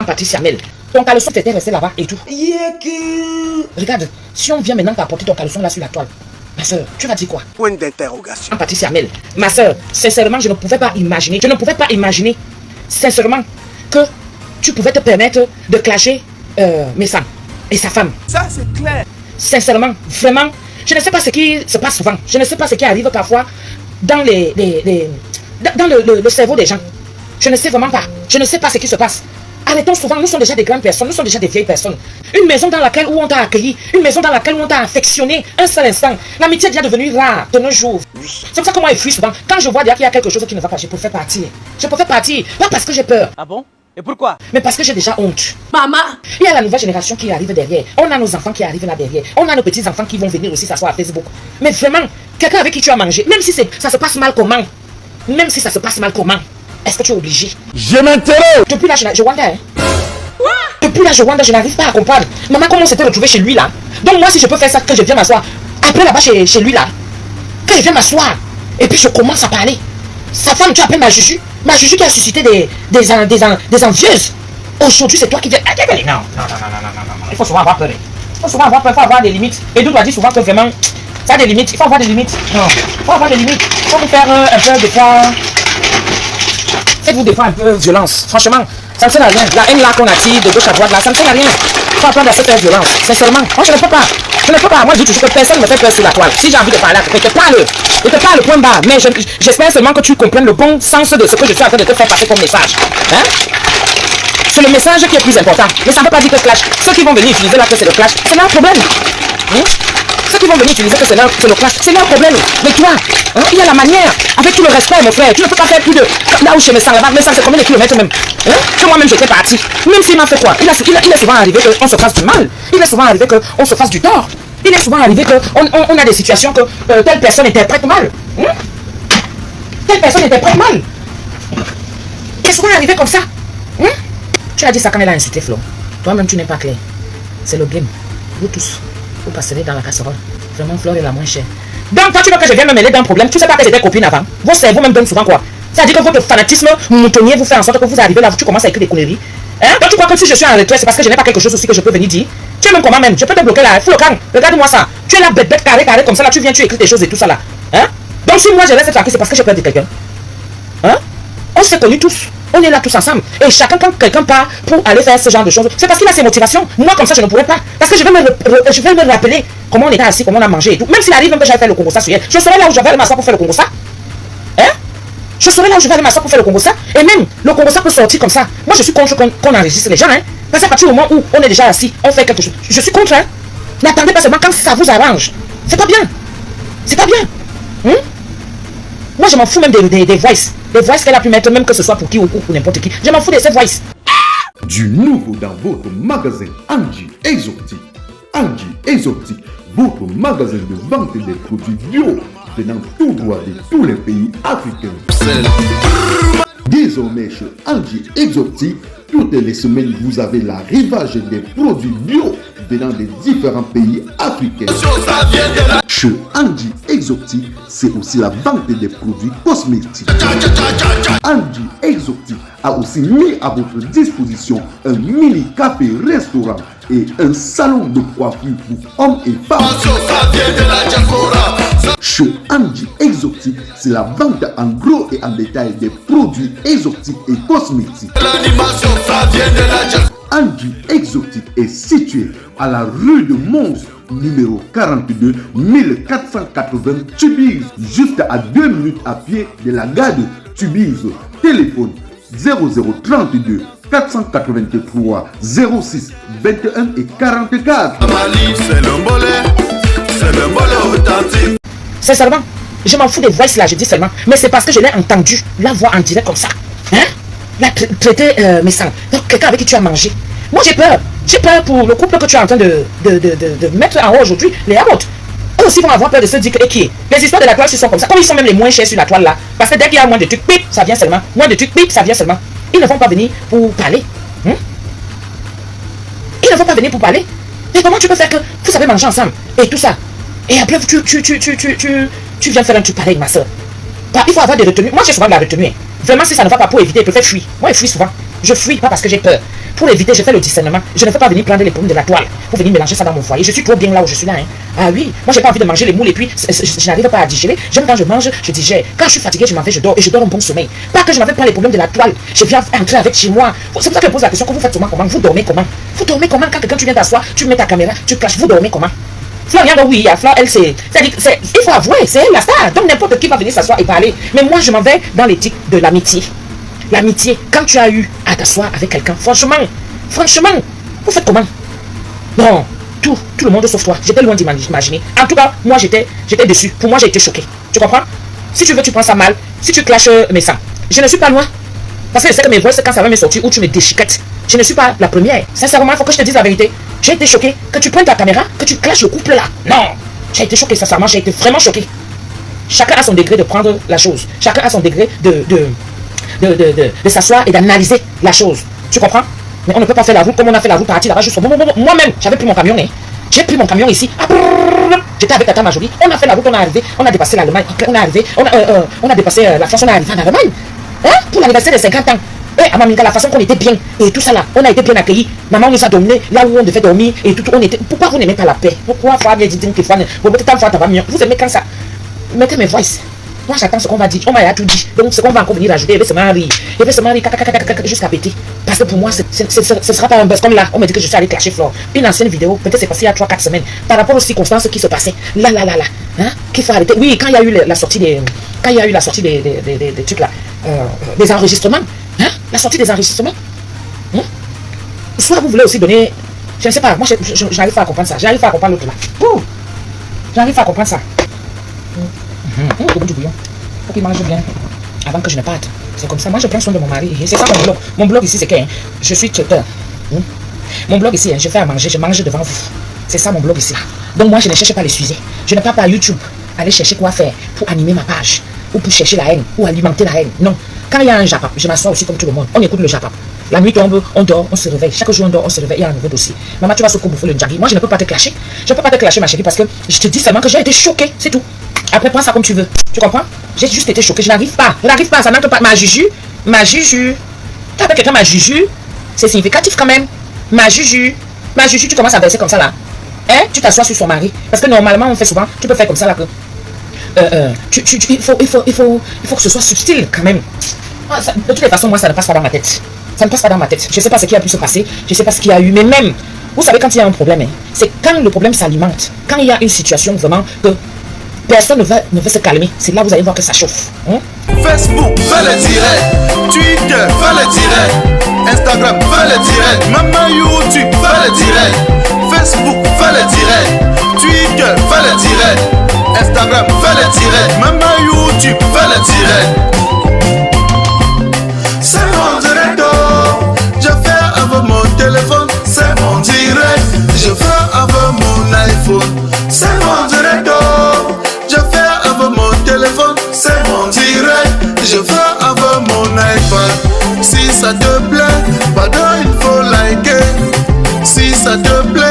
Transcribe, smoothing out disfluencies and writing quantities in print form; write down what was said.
Patricia Mel. Ton caleçon t'était resté là-bas et tout. Regarde, si on vient maintenant t'apporter ton caleçon là sur la toile, ma soeur, tu vas dire quoi? Point d'interrogation. Patricia Mel, ma soeur, sincèrement, je ne pouvais pas imaginer, sincèrement, que tu pouvais te permettre de clasher Messam et sa femme. Ça, c'est clair. Sincèrement, vraiment, je ne sais pas ce qui se passe souvent. Je ne sais pas ce qui arrive parfois dans dans le cerveau des gens. Je ne sais vraiment pas. Je ne sais pas ce qui se passe. Arrêtons souvent, nous sommes déjà des grandes personnes, nous sommes déjà des vieilles personnes. Une maison dans laquelle où on t'a accueilli, une maison dans laquelle où on t'a affectionné un seul instant. L'amitié est déjà devenue rare de nos jours. C'est pour ça que moi je fuis souvent. Quand je vois qu'il y a quelque chose qui ne va pas, je préfère partir. Je préfère partir, pas parce que j'ai peur. Ah bon? Et pourquoi? Mais parce que j'ai déjà honte. Maman! Il y a la nouvelle génération qui arrive derrière. On a nos enfants qui arrivent là derrière. On a nos petits-enfants qui vont venir aussi s'asseoir à Facebook. Mais vraiment, quelqu'un avec qui tu as mangé, même si ça se passe mal comment, est-ce que tu es obligé? Je m'interroge. Depuis là, je wonder, hein? Depuis là, je n'arrive pas à comprendre. Maman, comment on s'était retrouvé chez lui là? Donc moi, si je peux faire ça, que je viens m'asseoir. Après là-bas chez lui là, que je viens m'asseoir. Et puis je commence à parler. Sa femme, tu appelles ma Juju. Ma Juju qui a suscité des envieuses. Aujourd'hui, c'est toi qui viens. Non. Il faut souvent avoir peur. Il faut avoir des limites. Et Doudou a dit souvent que vraiment, ça a des limites. Il faut avoir des limites. Non. Il faut avoir des limites. Il faut vous faire un peu de fois. Faites-vous des fois un peu violence. Franchement, ça ne sert à rien. La haine là qu'on attire de gauche à droite là, ça ne sert à rien. Il faut apprendre à se faire violence. Sincèrement, moi je ne peux pas. Moi je dis toujours que personne ne me fait peur sur la toile. Si j'ai envie de parler à quelqu'un, je te parle point bas. Mais j'espère seulement que tu comprennes le bon sens de ce que je suis en train de te faire passer comme message. Hein? C'est le message qui est plus important. Mais ça ne veut pas dire que clash. Ceux qui vont venir utiliser là que c'est le clash, c'est leur problème. Hein? Ceux qui vont venir utiliser que c'est le clash, c'est leur problème. Mais toi, hein, il y a la manière, avec tout le respect, mon frère. Tu ne peux pas faire plus de là où chez mes sangs là-bas. Mes sangs, c'est combien de kilomètres même? Hein? Que moi-même j'étais parti. Même s'il m'a fait quoi? Il est souvent arrivé qu'on se fasse du mal. Il est souvent arrivé qu'on se fasse du tort. Il est souvent arrivé qu'on a des situations que telle personne interprète mal. Hein? Telle personne interprète mal. Il est souvent arrivé comme ça. Hein? Tu as dit ça quand elle a insulté Flo. Toi-même, tu n'es pas clair. C'est le blême. Vous tous, vous passerez dans la casserole. Vraiment, Flo est la moins chère. Donc, toi, tu veux que je vienne me mêler d'un problème? Tu sais pas que j'étais copine avant. Vos cerveaux même donnent souvent quoi? C'est-à-dire que votre fanatisme moutonnier vous fait en sorte que vous arrivez là, tu commences à écrire des conneries. Hein? Donc, tu crois que si je suis en retraite, c'est parce que je n'ai pas quelque chose aussi que je peux venir dire? Tu es même comment même? Je peux te bloquer là. Fou le camp. Regarde-moi ça. Tu es là, bête, carré, comme ça là. Tu viens, tu écris des choses et tout ça là. Hein? Donc, si moi je reste tranquille, c'est parce que j'ai peur de quelqu'un. Hein? On s'est connus tous. On est là tous ensemble. Et chacun, quand quelqu'un part pour aller faire ce genre de choses, c'est parce qu'il a ses motivations. Moi, comme ça, je ne pourrais pas. Parce que je vais me rappeler comment on était assis, comment on a mangé et tout. Même s'il arrive même que j'aille faire le Congo ça sur elle, je serai là où je vais aller m'asseoir pour faire le Congo ça. Hein? Je serai là où je vais aller m'asseoir pour faire le Congo ça. Et même, le Congo ça peut sortir comme ça. Moi, je suis contre qu'on enregistre les gens. Hein? Parce qu'à partir du moment où on est déjà assis, on fait quelque chose. Je suis contre. Hein? N'attendez pas seulement quand ça vous arrange. C'est pas bien. C'est pas bien. Hein? Moi, je m'en fous même des voices. Des voices qu'elle a pu mettre, même que ce soit pour qui ou pour n'importe qui. Je m'en fous de ces voices. Du nouveau dans votre magasin Angie Exotique. Angie Exotique, votre magasin de vente des produits bio venant tout droit de tous les pays africains. Désormais, chez Angie Exotique, toutes les semaines, vous avez l'arrivage des produits bio venant des différents pays africains. Chez Angie Exotique, c'est aussi la vente des produits cosmétiques. Angie Exotique a aussi mis à votre disposition un mini café-restaurant et un salon de coiffure pour hommes et femmes. Chez Angie Exotique, c'est la vente en gros et en détail des produits exotiques et cosmétiques. Angie Exotique est situé à la rue de Mons, numéro 42, 1480 Tubize, juste à 2 minutes à pied de la gare de Tubize. Téléphone 0032 483 06 21 et 44. Sincèrement, je m'en fous des voices là, je dis seulement. Mais c'est parce que je l'ai entendu la voix en direct comme ça. Hein? La traiter mes sangs. Donc quelqu'un avec qui tu as mangé. Moi j'ai peur. J'ai peur pour le couple que tu es en train de mettre en haut aujourd'hui, les amotes. Eux aussi vont avoir peur de se dire que qui. Les histoires de la toile sont comme ça. Comme ils sont même les moins chers sur la toile là. Parce que dès qu'il y a moins de trucs, pip, ça vient seulement. Moins de trucs, pip, ça vient seulement. Ils ne vont pas venir pour parler. Hein? Ils ne vont pas venir pour parler. Et comment tu peux faire que vous savez manger ensemble et tout ça? Et après tu viens faire un truc pareil, ma soeur. Il faut avoir des retenues. Moi j'ai souvent de la retenue. Vraiment si ça ne va pas pour éviter, je préfère fuir. Moi je fuis souvent. Je fuis, pas parce que j'ai peur. Pour l'éviter, je fais le discernement. Je ne veux pas venir prendre les pommes de la toile pour venir mélanger ça dans mon foyer. Je suis trop bien là où je suis là. Hein. Ah oui, moi j'ai pas envie de manger les moules et puis je n'arrive pas à digérer. J'aime quand je mange, je digère. Quand je suis fatigué, je m'en vais, je dors et je dors un bon sommeil. Pas que je m'avais pas les problèmes de la toile. Je viens entrer avec chez moi. C'est pour ça que je pose la question que vous faites comment? Vous dormez comment? Vous dormez comment quand quelqu'un tu viens t'asseoir, tu mets ta caméra, tu clashes, vous dormez comment? Florian, oui, Flor, elle c'est. Il faut avouer, c'est elle la star. Donc n'importe qui va venir s'asseoir et parler. Mais moi je m'en vais dans l'éthique de l'amitié. L'amitié, quand tu as eu à t'asseoir avec quelqu'un, franchement, vous faites comment? Non, tout le monde sauf toi. J'étais loin d'imaginer. En tout cas, moi j'étais déçu. Pour moi, j'ai été choqué. Tu comprends? Si tu veux, tu prends ça mal. Si tu clashes mes sangs, je ne suis pas loin. Parce que je sais que mes voix, c'est quand ça va me sortir ou tu me déchiquettes. Je ne suis pas la première. Sincèrement, il faut que je te dise la vérité. J'ai été choqué. Que tu prennes ta caméra, que tu clashes le couple là. Non, j'ai été choqué, sincèrement, j'ai été vraiment choqué. Chacun a son degré de prendre la chose. Chacun a son degré de s'asseoir et d'analyser la chose. Tu comprends? Mais on ne peut pas faire la route comme on a fait la route partir là-bas juste moi-même, j'avais pris mon camion. Hein. J'ai pris mon camion ici. J'étais avec Tata Majorie. On a fait la route, on est arrivé. On a dépassé l'Allemagne. On est arrivé. On a dépassé la France. On est arrivé en Allemagne. Hein? Pour l'anniversaire de 50 ans. Et à Maminga, la façon qu'on était bien. Et tout ça là. On a été bien accueillis. Maman nous a dominé là où on devait dormir. Et tout. On était. Pourquoi vous n'aimez pas la paix? Pourquoi vous avez dit que vous aimez quand ça? Mettez mes voices. Moi j'attends ce qu'on va dire. On m'a tout dit. Donc ce qu'on va encore venir ajouter, il va se marier. Il va se marier jusqu'à péter. Parce que pour moi, ce ne sera pas un buzz comme là. On me dit que je suis allé clasher Flore. Une ancienne vidéo, peut-être c'est passé il y a 3-4 semaines. Par rapport aux circonstances qui se passaient. Là. Hein? Qu'il faut arrêter. Oui, quand il y a eu la sortie des. Quand il y a eu la sortie des trucs là. Des enregistrements. Hein? La sortie des enregistrements. Hein? Soit vous voulez aussi donner. Je ne sais pas. Moi je n'arrive pas à comprendre ça. J'arrive pas à comprendre l'autre là. J'arrive pas à comprendre ça. Du bouillon. Faut qu'il mange bien avant que je ne parte. C'est comme ça. Moi, je prends soin de mon mari. C'est ça mon blog. Mon blog ici, c'est que je suis traiteur. Mon blog ici, je fais à manger, je mange devant vous. C'est ça mon blog ici. Donc moi, je ne cherche pas les sujets. Je ne pars pas à YouTube aller chercher quoi faire pour animer ma page ou pour chercher la haine ou alimenter la haine. Non. Quand il y a un Japap, je m'assois aussi comme tout le monde. On écoute le Japap. La nuit tombe, on dort, on se réveille. Chaque jour on dort, on se réveille, il y a un nouveau dossier. Maman, tu vas se bouffer le Djagi. Moi, je ne peux pas te clasher. Je ne peux pas te clasher, ma chérie, parce que je te dis seulement que j'ai été choquée, c'est tout. Après, prends ça comme tu veux. Tu comprends? J'ai juste été choquée. Je n'arrive pas. Ça n'entre pas. Ma juju. Tu appelles quelqu'un ma juju? C'est significatif quand même. Ma juju, tu commences à verser comme ça là. Hein? Tu t'assois sur son mari. Parce que normalement, on fait souvent. Tu peux faire comme ça là. Il faut que ce soit subtil quand même. De toutes les façons, moi, ça ne passe pas dans ma tête. Ça ne passe pas dans ma tête. Je ne sais pas ce qui a pu se passer. Je ne sais pas ce qu'il y a eu. Mais même, vous savez, quand il y a un problème, hein, c'est quand le problème s'alimente. Quand il y a une situation vraiment que personne ne veut se calmer. C'est là que vous allez voir que ça chauffe. Hein? Facebook, fais le direct. Twitter, fais le direct. Instagram, fais le direct. Maman YouTube, fais le direct. Facebook, fais le direct. Twitter, fais le direct. Instagram, fais le direct. Maman YouTube, fais le direct. C'est mon direct. Je fais avec mon téléphone. C'est mon direct. Je fais avec mon iPhone. C'est mon direct. Je fais avec mon téléphone, c'est mon direct. Je fais avec mon iPad. Si ça te plaît, pardon, il faut liker. Si ça te plaît,